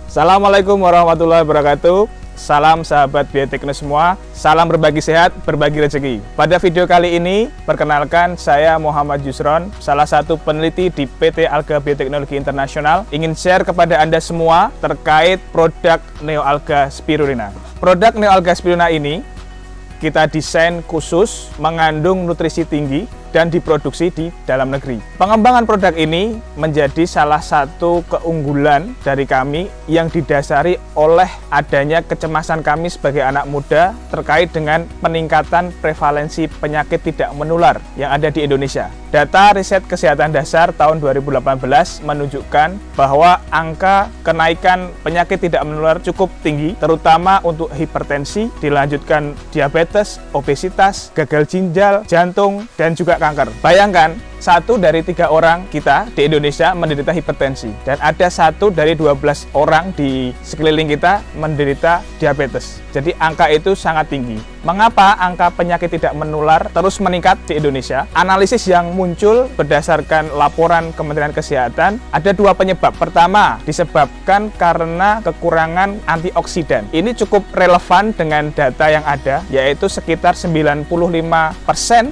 Assalamualaikum warahmatullahi wabarakatuh. Salam sahabat biotekno semua. Salam berbagi sehat, berbagi rezeki. Pada video kali ini, perkenalkan saya Muhammad Yusron, salah satu peneliti di PT Alga Bioteknologi Internasional. Ingin share kepada Anda semua terkait produk Neoalga Spirulina. Produk Neoalga Spirulina ini kita desain khusus mengandung nutrisi tinggi dan diproduksi di dalam negeri. Pengembangan produk ini menjadi salah satu keunggulan dari kami yang didasari oleh adanya kecemasan kami sebagai anak muda terkait dengan peningkatan prevalensi penyakit tidak menular yang ada di Indonesia. Data riset kesehatan dasar tahun 2018 menunjukkan bahwa angka kenaikan penyakit tidak menular cukup tinggi, terutama untuk hipertensi, dilanjutkan diabetes, obesitas, gagal ginjal, jantung, dan juga kanker. Bayangkan, 1 dari 3 orang kita di Indonesia menderita hipertensi dan ada 1 dari 12 orang di sekeliling kita menderita diabetes. Jadi angka itu sangat tinggi. Mengapa angka penyakit tidak menular terus meningkat di Indonesia? Analisis yang muncul berdasarkan laporan Kementerian Kesehatan ada 2 penyebab. Pertama, disebabkan karena kekurangan antioksidan. Ini cukup relevan dengan data yang ada, yaitu sekitar 95%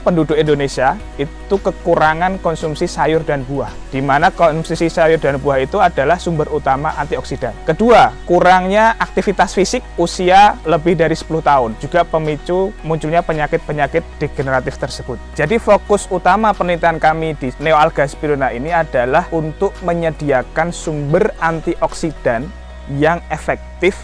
penduduk Indonesia itu kekurangan konsumsi sayur dan buah, di mana konsumsi sayur dan buah itu adalah sumber utama antioksidan. Kedua, kurangnya aktivitas fisik usia lebih dari 10 tahun, juga pemicu munculnya penyakit-penyakit degeneratif tersebut. Jadi fokus utama penelitian kami di Neoalga Spirulina ini adalah untuk menyediakan sumber antioksidan yang efektif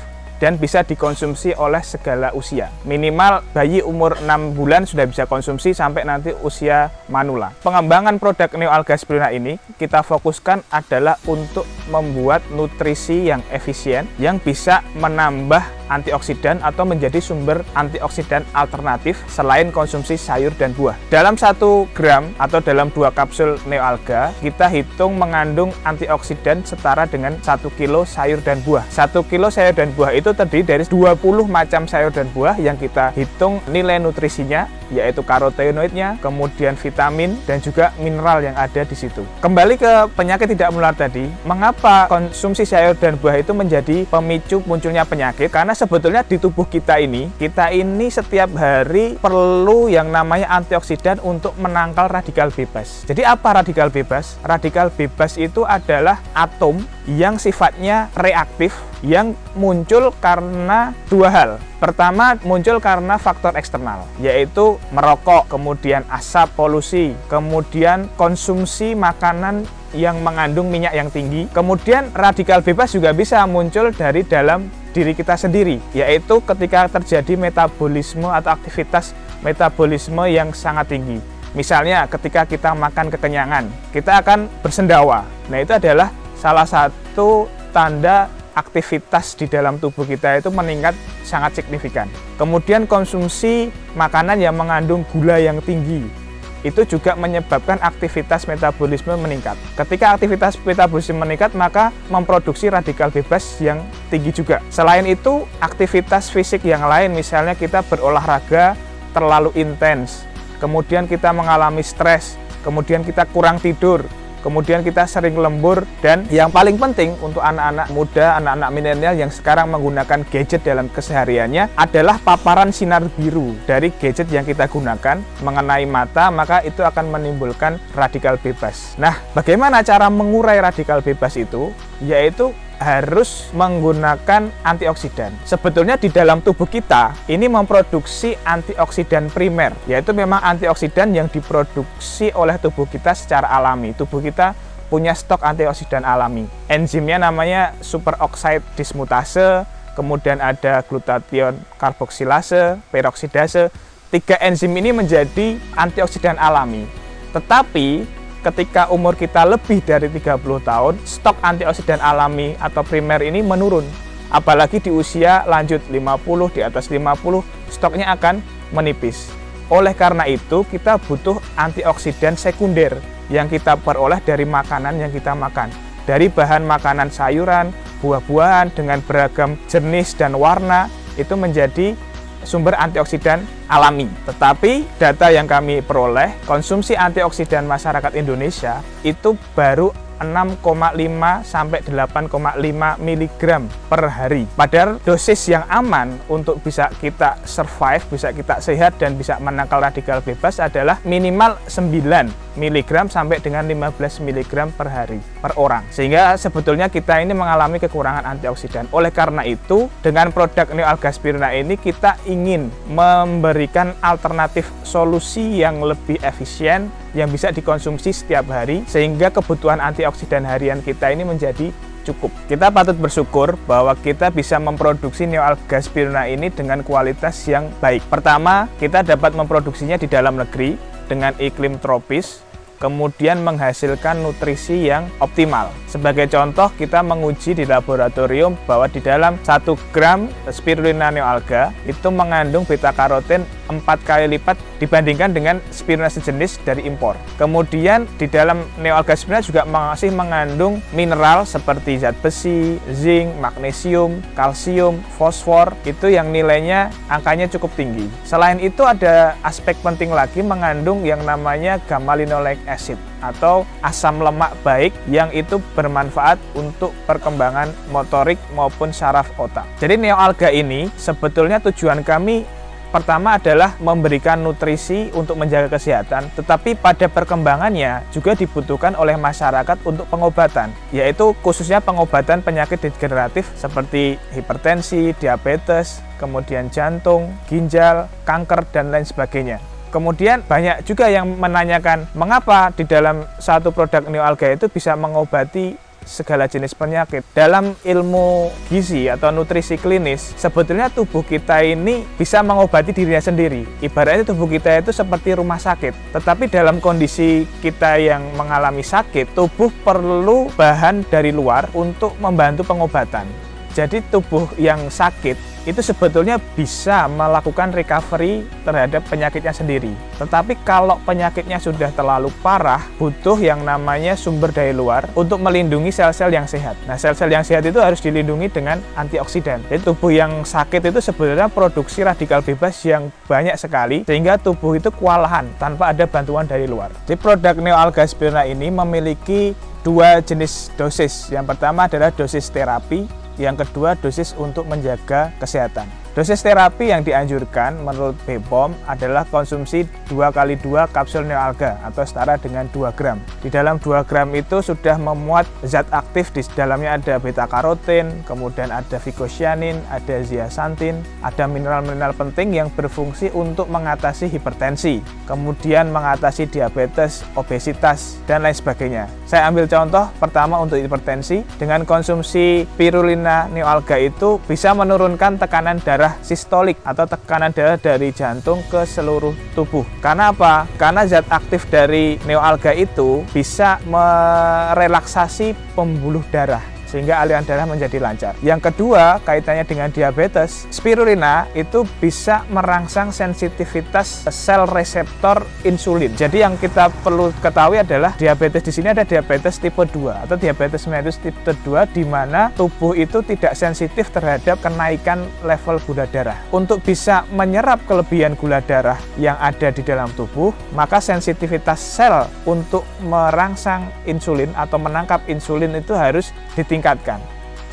dan bisa dikonsumsi oleh segala usia. Minimal bayi umur 6 bulan sudah bisa konsumsi sampai nanti usia manula. Pengembangan produk Neoalga Spirulina ini kita fokuskan adalah untuk membuat nutrisi yang efisien yang bisa menambah antioksidan atau menjadi sumber antioksidan alternatif selain konsumsi sayur dan buah. Dalam 1 gram atau dalam 2 kapsul Neoalga, kita hitung mengandung antioksidan setara dengan 1 kilo sayur dan buah. 1 kilo sayur dan buah itu terdiri dari 20 macam sayur dan buah yang kita hitung nilai nutrisinya, yaitu karotenoidnya, kemudian vitamin, dan juga mineral yang ada di situ. Kembali ke penyakit tidak menular tadi, mengapa konsumsi sayur dan buah itu menjadi pemicu munculnya penyakit? Karena sebetulnya di tubuh kita ini setiap hari perlu yang namanya antioksidan untuk menangkal radikal bebas. Jadi apa radikal bebas? Radikal bebas itu adalah atom yang sifatnya reaktif, yang muncul karena 2 hal. Pertama, muncul karena faktor eksternal, yaitu merokok, kemudian asap, polusi, kemudian konsumsi makanan yang mengandung minyak yang tinggi. Kemudian radikal bebas juga bisa muncul dari dalam diri kita sendiri, yaitu ketika terjadi metabolisme atau aktivitas metabolisme yang sangat tinggi. Misalnya ketika kita makan kekenyangan, kita akan bersendawa. Nah, itu adalah salah satu tanda aktivitas di dalam tubuh kita itu meningkat sangat signifikan. Kemudian konsumsi makanan yang mengandung gula yang tinggi itu juga menyebabkan aktivitas metabolisme meningkat. Ketika aktivitas metabolisme meningkat, maka memproduksi radikal bebas yang tinggi juga. Selain itu, aktivitas fisik yang lain, misalnya kita berolahraga terlalu intens, kemudian kita mengalami stres, kemudian kita kurang tidur, kemudian kita sering lembur, dan yang paling penting untuk anak-anak muda, anak-anak milenial yang sekarang menggunakan gadget dalam kesehariannya adalah paparan sinar biru dari gadget yang kita gunakan mengenai mata, maka itu akan menimbulkan radikal bebas. Nah, bagaimana cara mengurai radikal bebas itu? Yaitu harus menggunakan antioksidan. Sebetulnya di dalam tubuh kita ini memproduksi antioksidan primer, yaitu memang antioksidan yang diproduksi oleh tubuh kita secara alami. Tubuh kita punya stok antioksidan alami. Enzimnya namanya superoxide dismutase, kemudian ada glutathione karboksilase, peroksidase. 3 enzim ini menjadi antioksidan alami. Tetapi ketika umur kita lebih dari 30 tahun, stok antioksidan alami atau primer ini menurun. Apalagi di usia lanjut 50, di atas 50, stoknya akan menipis. Oleh karena itu, kita butuh antioksidan sekunder yang kita peroleh dari makanan yang kita makan. Dari bahan makanan sayuran, buah-buahan dengan beragam jenis dan warna, itu menjadi sumber antioksidan alami. Tetapi data yang kami peroleh, konsumsi antioksidan masyarakat Indonesia itu baru 6,5 sampai 8,5 mg per hari. Padahal dosis yang aman untuk bisa kita survive, bisa kita sehat dan bisa menangkal radikal bebas adalah minimal 9 mg sampai dengan 15 mg per hari per orang. Sehingga sebetulnya kita ini mengalami kekurangan antioksidan. Oleh karena itu, dengan produk Neoalga Spirulina ini kita ingin memberikan alternatif solusi yang lebih efisien yang bisa dikonsumsi setiap hari sehingga kebutuhan antioksidan harian kita ini menjadi cukup. Kita patut bersyukur bahwa kita bisa memproduksi Neoalga Spirulina ini dengan kualitas yang baik. Pertama, kita dapat memproduksinya di dalam negeri dengan iklim tropis, kemudian menghasilkan nutrisi yang optimal. Sebagai contoh, kita menguji di laboratorium bahwa di dalam 1 gram Spirulina Neoalga itu mengandung beta karoten 4 kali lipat dibandingkan dengan spirulina sejenis dari impor. Kemudian di dalam Neoalga Spirulina juga masih mengandung mineral seperti zat besi, zinc, magnesium, kalsium, fosfor, itu yang nilainya angkanya cukup tinggi. Selain itu ada aspek penting lagi, mengandung yang namanya gamma linoleic acid atau asam lemak baik yang itu bermanfaat untuk perkembangan motorik maupun saraf otak. Jadi Neoalga ini sebetulnya tujuan kami pertama adalah memberikan nutrisi untuk menjaga kesehatan, tetapi pada perkembangannya juga dibutuhkan oleh masyarakat untuk pengobatan, yaitu khususnya pengobatan penyakit degeneratif seperti hipertensi, diabetes, kemudian jantung, ginjal, kanker, dan lain sebagainya. Kemudian banyak juga yang menanyakan mengapa di dalam satu produk Neoalga itu bisa mengobati segala jenis penyakit. Dalam ilmu gizi atau nutrisi klinis, sebetulnya tubuh kita ini bisa mengobati dirinya sendiri. Ibaratnya tubuh kita itu seperti rumah sakit. Tetapi dalam kondisi kita yang mengalami sakit, tubuh perlu bahan dari luar untuk membantu pengobatan. Jadi tubuh yang sakit itu sebetulnya bisa melakukan recovery terhadap penyakitnya sendiri. Tetapi kalau penyakitnya sudah terlalu parah, butuh yang namanya sumber dari luar untuk melindungi sel-sel yang sehat. Nah, sel-sel yang sehat itu harus dilindungi dengan antioksidan. Jadi tubuh yang sakit itu sebetulnya produksi radikal bebas yang banyak sekali, sehingga tubuh itu kewalahan tanpa ada bantuan dari luar. Jadi produk Neoalga Spirulina ini memiliki 2 jenis dosis. Yang pertama adalah dosis terapi, yang kedua dosis untuk menjaga kesehatan. Dosis terapi yang dianjurkan menurut BPOM adalah konsumsi 2x2 kapsul Neoalga atau setara dengan 2 gram. Di dalam 2 gram itu sudah memuat zat aktif, di dalamnya ada beta karoten, kemudian ada vicocyanin, ada zeaxanthin, ada mineral-mineral penting yang berfungsi untuk mengatasi hipertensi, kemudian mengatasi diabetes, obesitas, dan lain sebagainya. Saya ambil contoh pertama untuk hipertensi, dengan konsumsi Spirulina Neoalga itu bisa menurunkan tekanan darah sistolik atau tekanan darah dari jantung ke seluruh tubuh. Karena apa? Karena zat aktif dari Neoalga itu bisa merelaksasi pembuluh darah sehingga aliran darah menjadi lancar. Yang kedua, kaitannya dengan diabetes, Spirulina itu bisa merangsang sensitivitas sel reseptor insulin. Jadi yang kita perlu ketahui adalah diabetes di sini ada diabetes tipe 2 atau diabetes mellitus tipe 2 di mana tubuh itu tidak sensitif terhadap kenaikan level gula darah. Untuk bisa menyerap kelebihan gula darah yang ada di dalam tubuh, maka sensitivitas sel untuk merangsang insulin atau menangkap insulin itu harus ditingkatkan,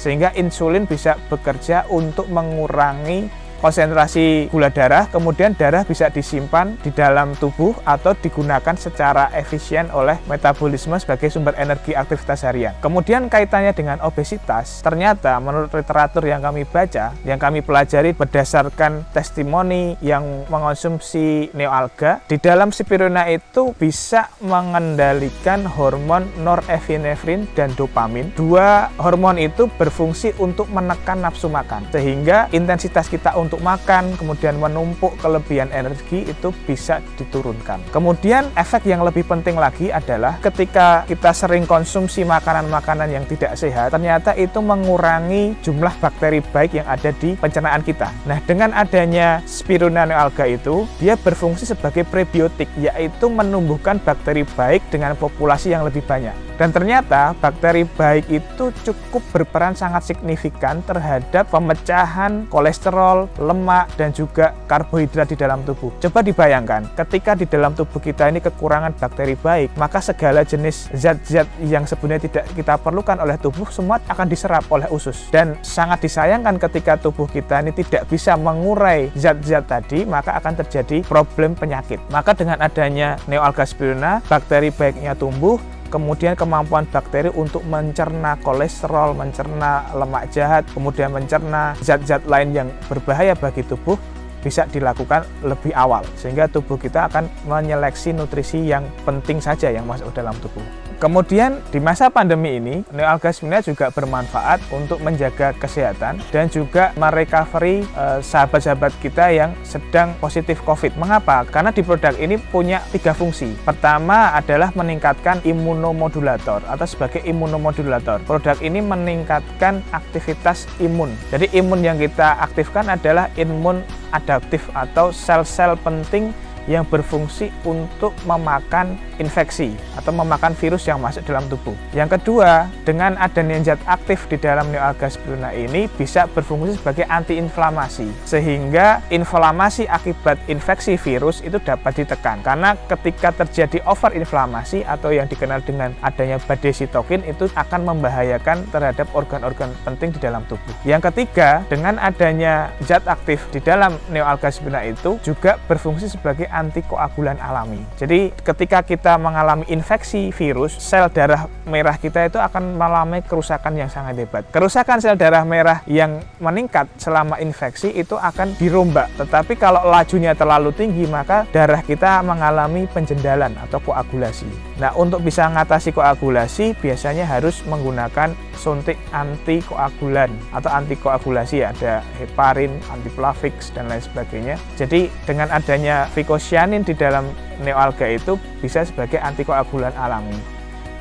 sehingga insulin bisa bekerja untuk mengurangi konsentrasi gula darah, kemudian darah bisa disimpan di dalam tubuh atau digunakan secara efisien oleh metabolisme sebagai sumber energi aktivitas harian. Kemudian kaitannya dengan obesitas, ternyata menurut literatur yang kami baca, yang kami pelajari berdasarkan testimoni yang mengonsumsi Neoalga, di dalam Spirulina itu bisa mengendalikan hormon norepinefrin dan dopamin. 2 hormon itu berfungsi untuk menekan nafsu makan, sehingga intensitas kita untuk makan, kemudian menumpuk kelebihan energi itu bisa diturunkan. Kemudian efek yang lebih penting lagi adalah ketika kita sering konsumsi makanan-makanan yang tidak sehat, ternyata itu mengurangi jumlah bakteri baik yang ada di pencernaan kita. Nah, dengan adanya Spirulina Neoalga itu, dia berfungsi sebagai prebiotik, yaitu menumbuhkan bakteri baik dengan populasi yang lebih banyak. Dan ternyata bakteri baik itu cukup berperan sangat signifikan terhadap pemecahan kolesterol, lemak, dan juga karbohidrat di dalam tubuh. Coba dibayangkan, ketika di dalam tubuh kita ini kekurangan bakteri baik, maka segala jenis zat-zat yang sebenarnya tidak kita perlukan oleh tubuh semua akan diserap oleh usus. Dan sangat disayangkan ketika tubuh kita ini tidak bisa mengurai zat-zat tadi, maka akan terjadi problem penyakit. Maka dengan adanya Neoalga spirulina, bakteri baiknya tumbuh, kemudian kemampuan bakteri untuk mencerna kolesterol, mencerna lemak jahat, kemudian mencerna zat-zat lain yang berbahaya bagi tubuh bisa dilakukan lebih awal, sehingga tubuh kita akan menyeleksi nutrisi yang penting saja yang masuk ke dalam tubuh. Kemudian di masa pandemi ini, Neoalga spirulina juga bermanfaat untuk menjaga kesehatan dan juga merecovery sahabat-sahabat kita yang sedang positif COVID. Mengapa? Karena di produk ini punya 3 fungsi. Pertama adalah meningkatkan imunomodulator atau sebagai imunomodulator. Produk ini meningkatkan aktivitas imun. Jadi imun yang kita aktifkan adalah imun adaptif atau sel-sel penting yang berfungsi untuk memakan infeksi atau memakan virus yang masuk dalam tubuh. Yang kedua, dengan adanya zat aktif di dalam Neoalga spirulina ini bisa berfungsi sebagai antiinflamasi, sehingga inflamasi akibat infeksi virus itu dapat ditekan. Karena ketika terjadi overinflamasi atau yang dikenal dengan adanya badai sitokin, itu akan membahayakan terhadap organ-organ penting di dalam tubuh. Yang ketiga, dengan adanya zat aktif di dalam Neoalga spirulina itu juga berfungsi sebagai antikoagulan alami. Jadi ketika kita mengalami infeksi virus, sel darah merah kita itu akan mengalami kerusakan yang sangat hebat. Kerusakan sel darah merah yang meningkat selama infeksi itu akan dirombak. Tetapi kalau lajunya terlalu tinggi, maka darah kita mengalami penjendalan atau koagulasi. Nah, untuk bisa mengatasi koagulasi, biasanya harus menggunakan suntik antikoagulan atau antikoagulasi, ada heparin, antiplavix, dan lain sebagainya. Jadi dengan adanya vicocyanin di dalam Neoalga itu bisa sebagai antikoagulan alami.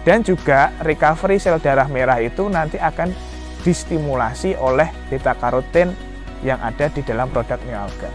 Dan juga recovery sel darah merah itu nanti akan distimulasi oleh beta karoten yang ada di dalam produk Neoalga.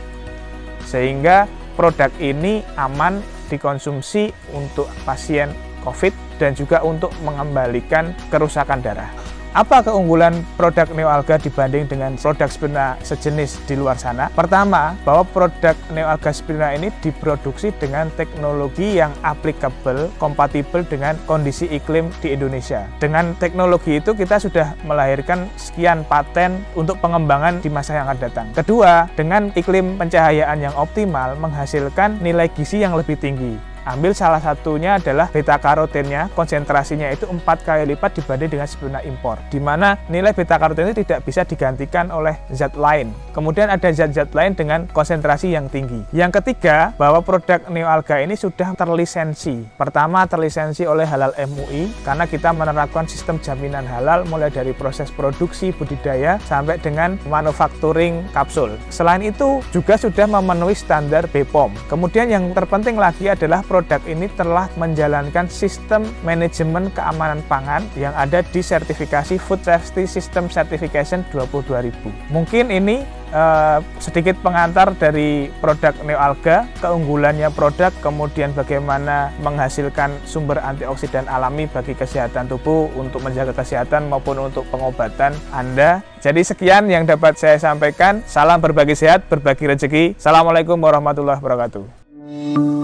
Sehingga produk ini aman dikonsumsi untuk pasien COVID dan juga untuk mengembalikan kerusakan darah. Apa keunggulan produk Neoalga dibanding dengan produk spirulina sejenis di luar sana? Pertama, bahwa produk Neoalga spirulina ini diproduksi dengan teknologi yang applicable, kompatibel dengan kondisi iklim di Indonesia. Dengan teknologi itu kita sudah melahirkan sekian paten untuk pengembangan di masa yang akan datang. Kedua, dengan iklim pencahayaan yang optimal menghasilkan nilai gizi yang lebih tinggi. Ambil salah satunya adalah beta karotennya, konsentrasinya itu 4 kali lipat dibanding dengan spirulina impor, di mana nilai beta karoten itu tidak bisa digantikan oleh zat lain. Kemudian ada zat-zat lain dengan konsentrasi yang tinggi. Yang ketiga, bahwa produk Neoalga ini sudah terlisensi. Pertama, terlisensi oleh Halal MUI, karena kita menerapkan sistem jaminan halal mulai dari proses produksi, budidaya, sampai dengan manufacturing kapsul. Selain itu, juga sudah memenuhi standar BPOM. Kemudian yang terpenting lagi adalah produk ini telah menjalankan sistem manajemen keamanan pangan yang ada di sertifikasi Food Safety System Certification 22000. Mungkin ini sedikit pengantar dari produk Neoalga, keunggulannya produk, kemudian bagaimana menghasilkan sumber antioksidan alami bagi kesehatan tubuh untuk menjaga kesehatan maupun untuk pengobatan Anda. Jadi sekian yang dapat saya sampaikan. Salam berbagi sehat, berbagi rezeki. Assalamualaikum warahmatullahi wabarakatuh.